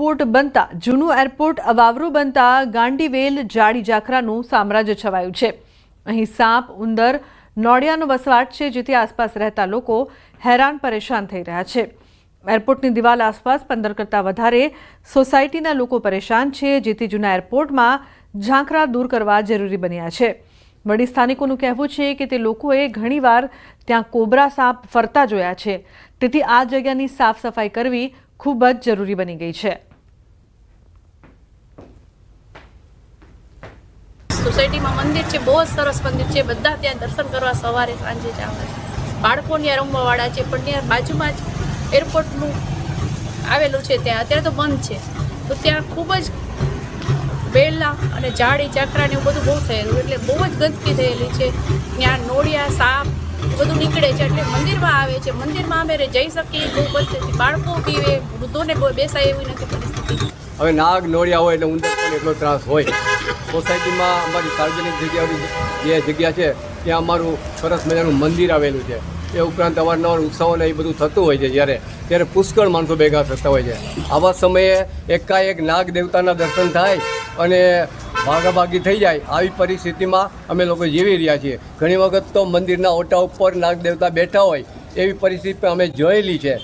Airport બનતા જૂનું airport અવાવરું બનતા ગાંડીવેલ જાડી જાખરાનું સામ્રાજ્ય છવાયું છે। અહીં સાપ, ઉંદર, નોળિયાનો વસવાટ છે, જેથી આસપાસ રહેતા લોકો હેરાન પરેશાન થઈ રહ્યા છે। એરપોર્ટની દિવાલ આસપાસ 15 કરતાં વધારે સોસાયટીના લોકો પરેશાન છે, જેથી જૂના એરપોર્ટમાં ઝાંખરા દૂર કરવા જરૂરી બન્યા છે। વળી સ્થાનિકોનું કહેવું છે કે તે લોકોએ ઘણીવાર ત્યાં કોબરા સાપ ફરતા જોયા છે, તેથી આ જગ્યાની સાફ સફાઈ કરવી ખૂબ જ જરૂરી બની ગઈ છે। સોસાયટીમાં મંદિર છે, બહુ સરસ મંદિર છે, બધા ત્યાં દર્શન કરવા સવારે સાંજે જ આવે છે। બાળકો ત્યાં રમવાવાળા છે, પણ ત્યાં બાજુમાં જ એરપોર્ટનું આવેલું છે, ત્યાં અત્યારે તો બંધ છે, તો ત્યાં ખૂબ જ બેલા અને જાડી ચાકરા ને એવું બધું બહુ થયેલું, એટલે બહુ જ ગંદકી થયેલી છે। ત્યાં નોળિયા, સાપ બધું નીકળે છે, એટલે મંદિરમાં આવે છે, મંદિરમાં અમે જઈ શકીએ બહુ પરિસ્થિતિ, બાળકો બીવે, વૃદ્ધોને બેસાય એવી નથી પરિસ્થિતિ। હવે નાગ નોળિયા હોય એટલે ઉંદર પણ એટલો ત્રાસ હોય। સોસાયટીમાં અમારી સાર્વજનિક જે જગ્યા છે ત્યાં અમારું સરસ મજાનું મંદિર આવેલું છે। એ ઉપરાંત અવારનવાર ઉત્સવોને એ બધું થતું હોય છે, ત્યારે પુષ્કળ માણસો ભેગા થતા હોય છે। આવા સમયે એકાએક નાગ દેવતાના દર્શન થાય અને ભાગાભાગી થઈ જાય, આવી પરિસ્થિતિમાં અમે લોકો જીવી રહ્યા છીએ। ઘણી વખત તો મંદિરના ઓટા ઉપર નાગ દેવતા બેઠા હોય એવી પરિસ્થિતિ અમે જોયેલી છે।